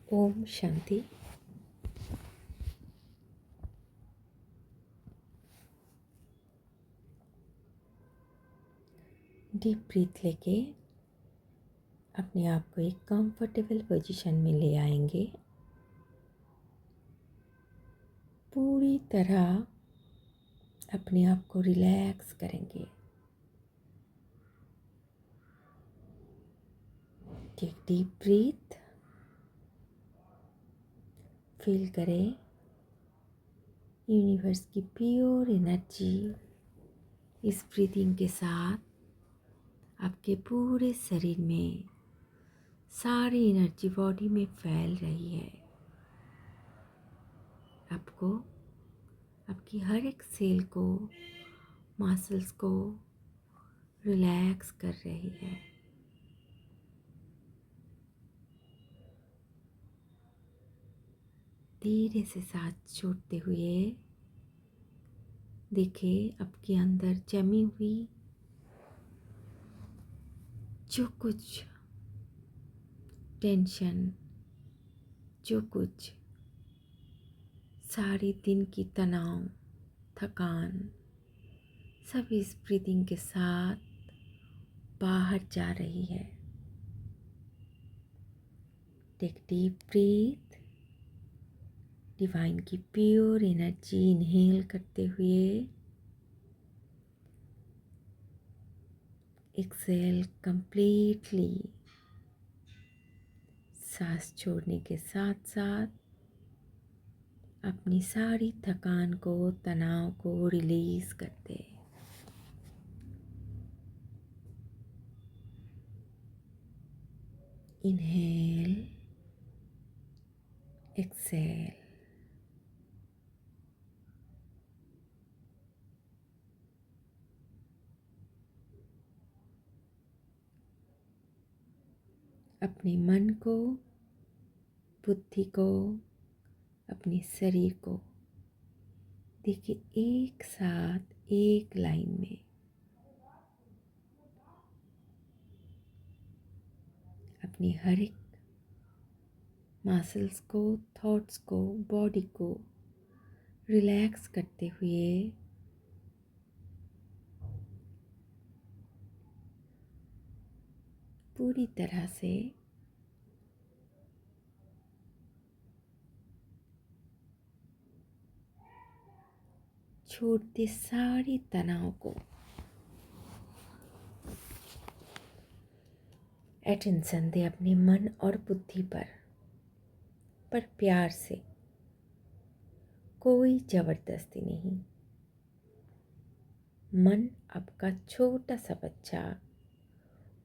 Om Shanti. Deep breath लेके अपने आप को एक कंफर्टेबल पोजीशन में ले आएंगे। पूरी तरह अपने आप को रिलैक्स करेंगे। Take deep breath. फील करें यूनिवर्स की प्योर एनर्जी इस ब्रीथिंग के साथ आपके पूरे शरीर में सारी एनर्जी बॉडी में फैल रही है। आपको आपकी हर एक सेल को, मसल्स को रिलैक्स कर रही है। धीरे से सांस छोड़ते हुए देखिए आपके अंदर जमी हुई जो कुछ टेंशन, जो कुछ सारे दिन की तनाव, थकान, सब इस ब्रीदिंग के साथ बाहर जा रही है। Take deep breath. डिवाइन की प्योर एनर्जी इनहेल करते हुए एक्सेल कंप्लीटली। सांस छोड़ने के साथ साथ अपनी सारी थकान को, तनाव को रिलीज करते। Inhale, exhale. अपने मन को, बुद्धि को, अपने शरीर को देखिए एक साथ एक लाइन में। अपनी हर एक मसल्स को, थॉट्स को, बॉडी को रिलैक्स करते हुए पूरी तरह से छोड़ते सारे तनाव को। अटेंशन दे अपने मन और बुद्धि पर प्यार से, कोई जबरदस्ती नहीं। मन आपका छोटा सा बच्चा,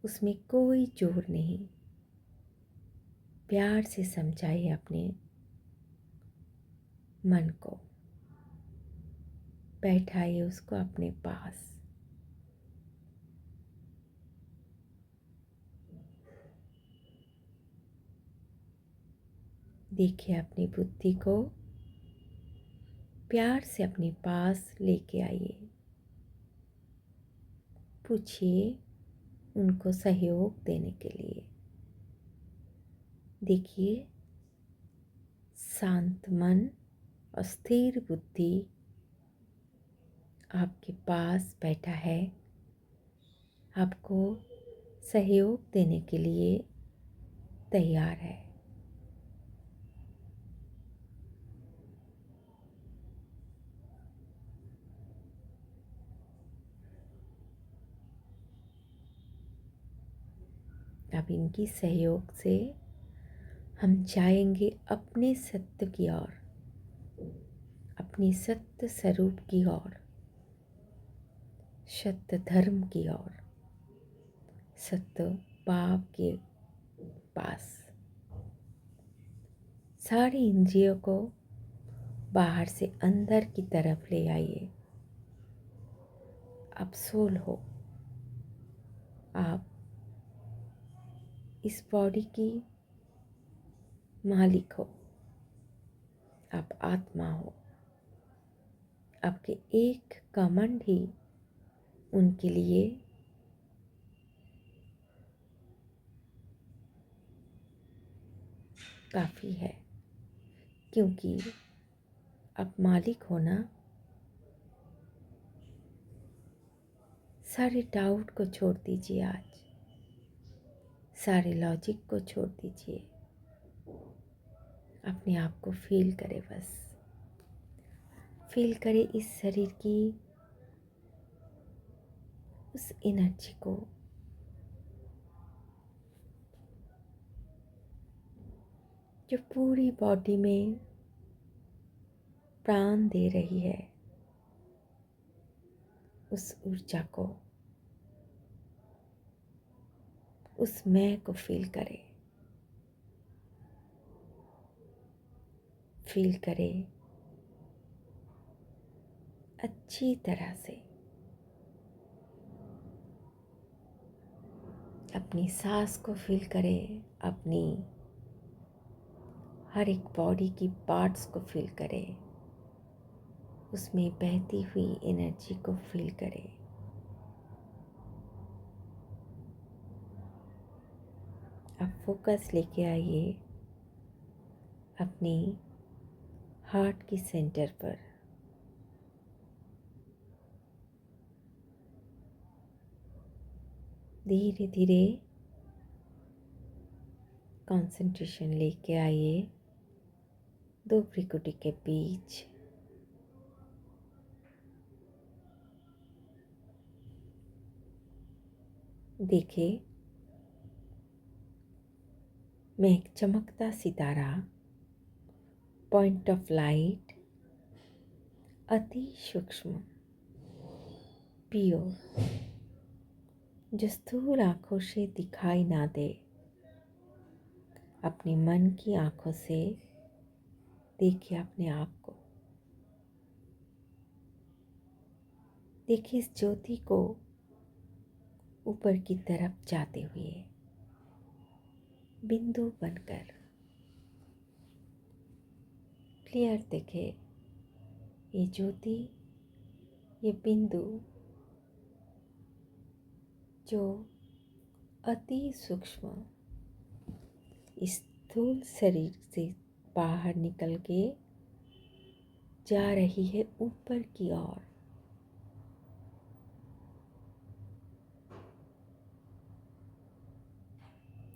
उसमें कोई जोर नहीं। प्यार से समझाइए अपने मन को, बैठाइए उसको अपने पास। देखिए अपनी बुद्धि को प्यार से अपने पास लेके आइए। पूछिए उनको सहयोग देने के लिए। देखिए शांत मन और स्थिर बुद्धि आपके पास बैठा है, आपको सहयोग देने के लिए तैयार है। अब इनकी सहयोग से हम जाएंगे अपने सत्य की ओर, अपनी सत्य स्वरूप की ओर, सत्य धर्म की ओर, सत्य बाप के पास। सारी इंद्रियों को बाहर से अंदर की तरफ ले आइए। आप सोल हो, आप इस बॉडी की मालिक हो, आप आत्मा हो। आपके एक कमांड ही उनके लिए काफ़ी है, क्योंकि आप मालिक हो ना। सारे डाउट को छोड़ दीजिए आज, सारे लॉजिक को छोड़ दीजिए। अपने आप को फील करें, बस फील करें इस शरीर की उस एनर्जी को जो पूरी बॉडी में प्राण दे रही है, उस ऊर्जा को, उस मैं को फील करें। फील करें अच्छी तरह से। अपनी सांस को फील करें, अपनी हर एक बॉडी की पार्ट्स को फील करें, उसमें बहती हुई एनर्जी को फील करें। अब फोकस लेके आइए अपनी हार्ट की सेंटर पर। धीरे धीरे कंसंट्रेशन लेके आइए दो भ्रिकुटी के बीच। देखिए, मैं एक चमकता सितारा, पॉइंट ऑफ लाइट, अति सूक्ष्म, प्योर, जो स्थूल आँखों से दिखाई ना दे, अपने मन की आँखों से देखिए अपने आप को। देखिए इस ज्योति को ऊपर की तरफ जाते हुए, बिंदु बनकर। क्लियर देखे ये ज्योति, ये बिंदु जो अति सूक्ष्म इस स्थूल शरीर से बाहर निकल के जा रही है ऊपर की ओर।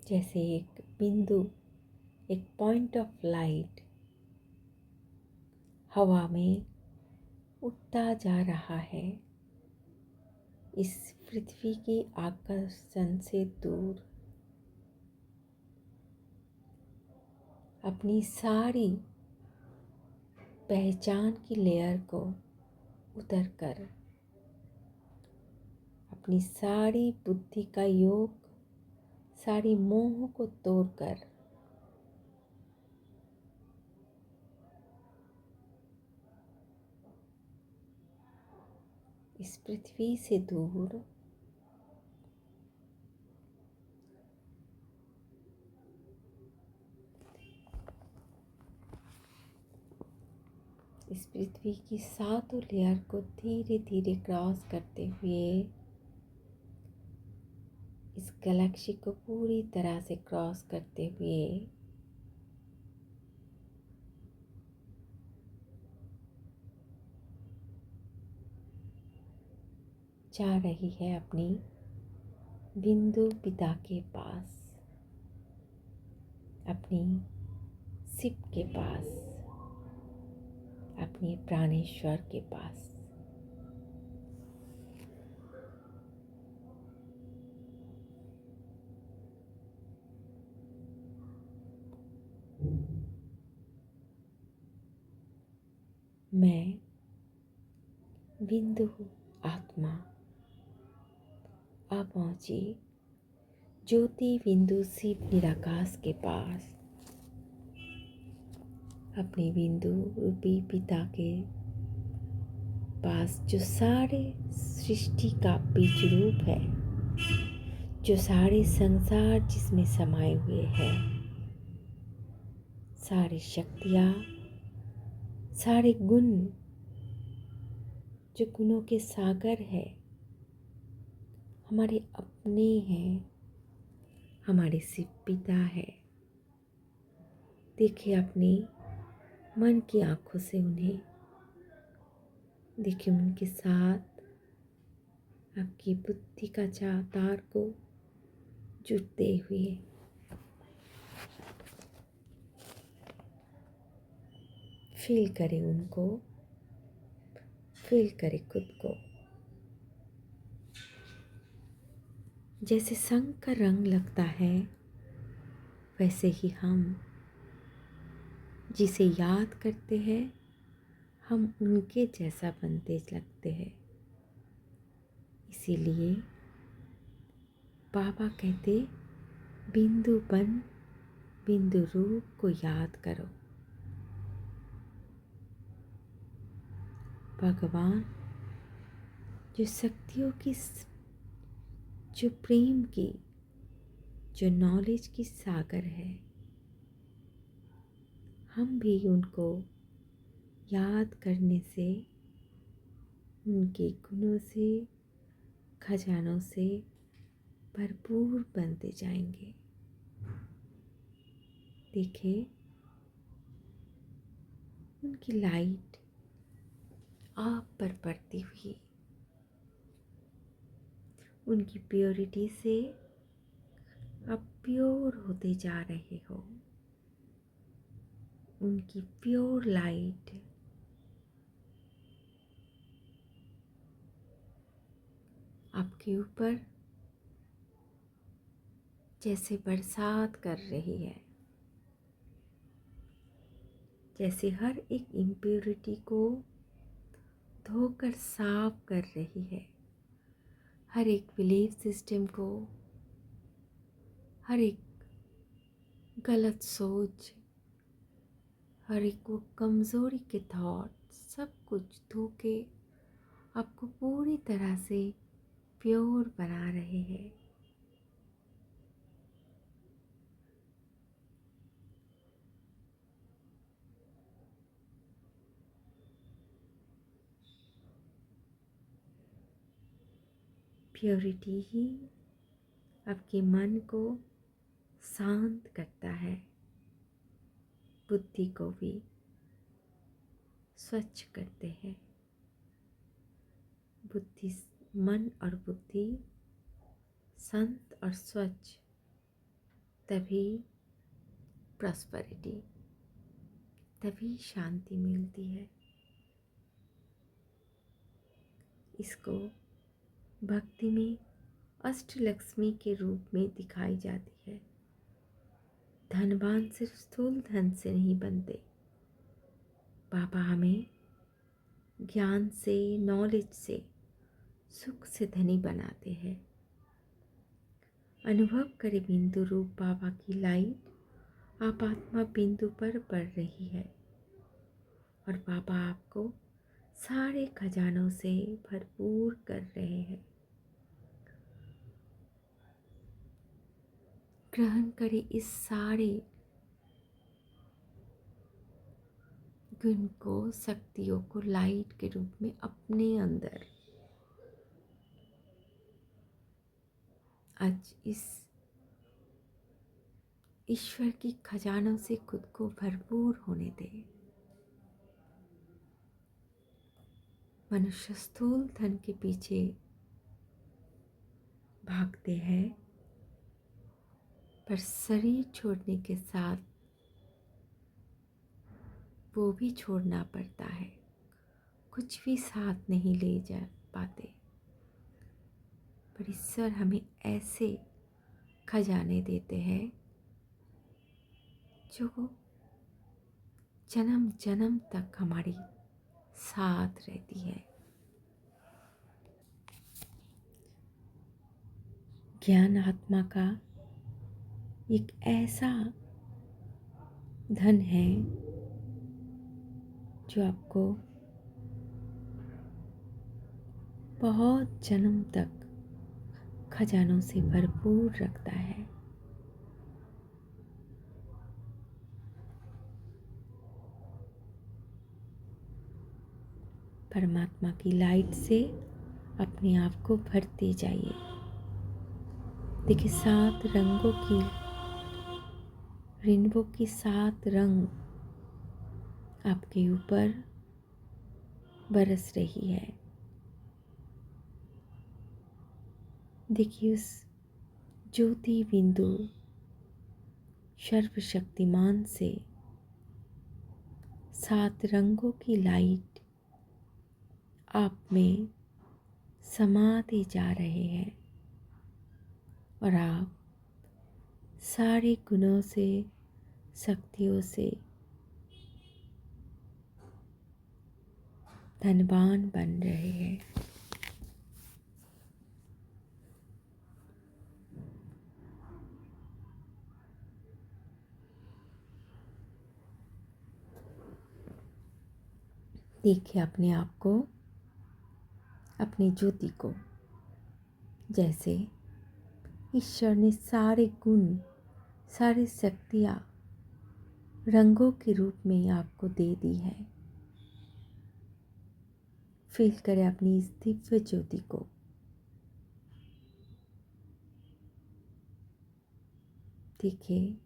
जैसे एक बिंदु, एक पॉइंट ऑफ लाइट हवा में उड़ता जा रहा है इस पृथ्वी की आकर्षण से दूर। अपनी सारी पहचान की लेयर को उतर कर, अपनी सारी बुद्धि का योग, सारी मोह को तोड़कर इस पृथ्वी से दूर इस पृथ्वी की सातों लेयर को धीरे धीरे क्रॉस करते हुए, इस गैलेक्सी को पूरी तरह से क्रॉस करते हुए जा रही है अपनी बिंदु पिता के पास, अपनी शिव के पास, अपने प्राणेश्वर के पास। मैं बिंदु आत्मा आ पहुंची ज्योति बिंदु शिव निराकाश के पास, अपने बिंदु रूपी पिता के पास, जो सारे सृष्टि का बीज रूप है, जो सारे संसार जिसमें समाये हुए हैं, सारी शक्तियाँ, सारे गुण, जो गुणों के सागर है, हमारे अपने हैं, हमारे शिव पिता है। देखिए अपने मन की आंखों से उन्हें, देखिए उनके साथ आपकी बुद्धि का तार को जुड़ते हुए। फील करें उनको, फील करें खुद को। जैसे शंख का रंग लगता है, वैसे ही हम जिसे याद करते हैं हम उनके जैसा बनते लगते हैं। इसीलिए बाबा कहते, बिंदु बन बिंदु रूप को याद करो। भगवान जो शक्तियों की, जो प्रेम की, जो नॉलेज की सागर है, हम भी उनको याद करने से, उनके गुणों से, खजानों से भरपूर बनते जाएंगे। देखिए उनकी लाइट आप पर पड़ती हुई, उनकी प्योरिटी से आप प्योर होते जा रहे हो। उनकी प्योर लाइट आपके ऊपर जैसे बरसात कर रही है, जैसे हर एक इम्प्योरिटी को धोकर साफ कर रही है, हर एक बिलीफ सिस्टम को, हर एक गलत सोच, हर एक वो कमज़ोरी के थॉट, सब कुछ धो के आपको पूरी तरह से प्योर बना रहे हैं। प्योरिटी ही आपके मन को शांत करता है, बुद्धि को भी स्वच्छ करते हैं। बुद्धि, मन और बुद्धि शांत और स्वच्छ, तभी प्रॉस्पेरिटी, तभी शांति मिलती है। इसको भक्ति में अष्टलक्ष्मी के रूप में दिखाई जाती है। धनवान सिर्फ स्थूल धन से नहीं बनते, बाबा हमें ज्ञान से, नॉलेज से, सुख से धनी बनाते हैं। अनुभव करें बिंदु रूप बाबा की लाइट आप आत्मा बिंदु पर पड़ रही है और बाबा आपको सारे खजानों से भरपूर कर रहे हैं। ग्रहण करें इस सारे गुण को, शक्तियों को लाइट के रूप में अपने अंदर। आज इस ईश्वर की खजानों से खुद को भरपूर होने दें। मनुष्य स्थूल धन के पीछे भागते हैं, पर शरीर छोड़ने के साथ वो भी छोड़ना पड़ता है, कुछ भी साथ नहीं ले जा पाते। पर ईश्वर हमें ऐसे खजाने देते हैं जो जन्म जन्म तक हमारी साथ रहती है। ज्ञान आत्मा का एक ऐसा धन है जो आपको बहुत जन्म तक खजानों से भरपूर रखता है। परमात्मा की लाइट से अपने आप को भरते जाइए। देखिए 7 रंगों की रेनबो के 7 रंग आपके ऊपर बरस रही है। देखिए उस ज्योति बिंदु सर्वशक्तिमान से 7 रंगों की लाइट आप में समाते जा रहे हैं और आप सारे गुणों से, शक्तियों से धनवान बन रहे हैं। देखिए अपने आप को, अपनी ज्योति को, जैसे ईश्वर ने सारे गुण, सारी शक्तियाँ रंगों के रूप में आपको दे दी है। फील करें अपनी इस दिव्य ज्योति को। देखिए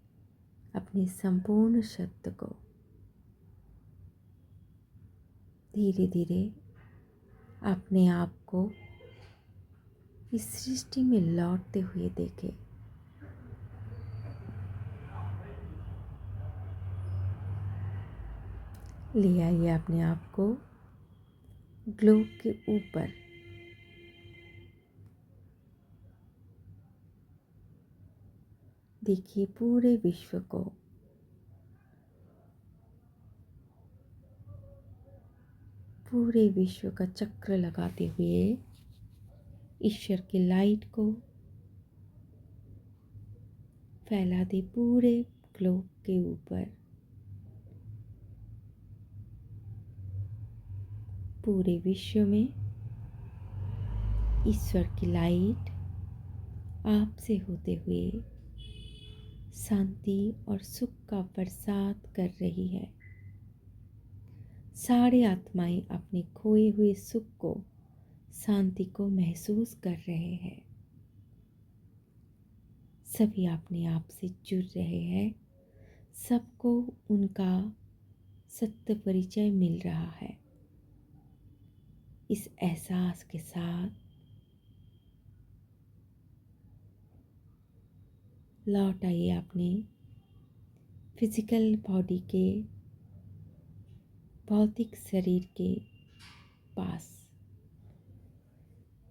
अपने संपूर्ण सत्य को। धीरे धीरे अपने आप को इस सृष्टि में लौटते हुए देखें। ले आइए अपने आप को ग्लोब के ऊपर। देखिए पूरे विश्व को। पूरे विश्व का चक्र लगाते हुए ईश्वर की लाइट को फैला दे पूरे ग्लोब के ऊपर। पूरे विश्व में ईश्वर की लाइट आपसे होते हुए शांति और सुख का बरसात कर रही है। सारे आत्माएं अपने खोए हुए सुख को, शांति को महसूस कर रहे हैं। सभी अपने आप से जुड़ रहे हैं। सबको उनका सत्य परिचय मिल रहा है। इस एहसास के साथ लौट आइए अपने फिजिकल बॉडी के, भौतिक शरीर के पास।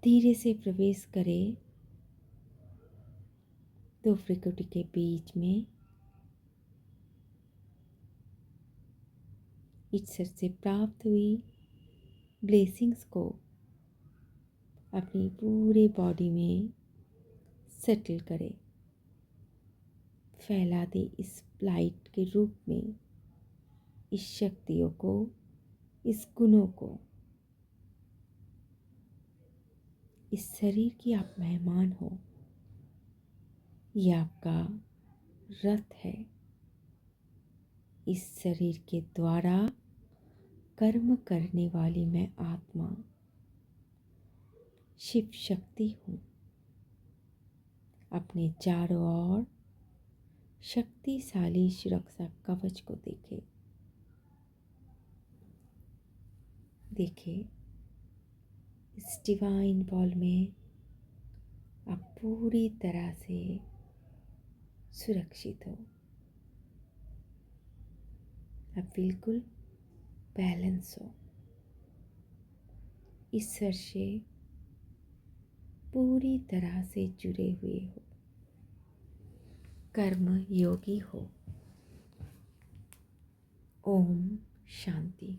धीरे से प्रवेश करें 2 फ्रीक्वेंसी के बीच में। ईश्वर से प्राप्त हुई ब्लेसिंग्स को अपनी पूरे बॉडी में सेटल करें। फैला दे इस लाइट के रूप में इस शक्तियों को, इस गुणों को। इस शरीर की आप मेहमान हो। ये आपका रथ है। इस शरीर के द्वारा कर्म करने वाली मैं आत्मा शिव शक्ति हूँ। अपने चारों ओर शक्तिशाली सुरक्षा कवच को देखें। देखिए इस डिवाइन बॉल में आप पूरी तरह से सुरक्षित हो। आप बिल्कुल बैलेंस हो। ईश्वर से पूरी तरह से जुड़े हुए हो। कर्म योगी हो। ओम शांति।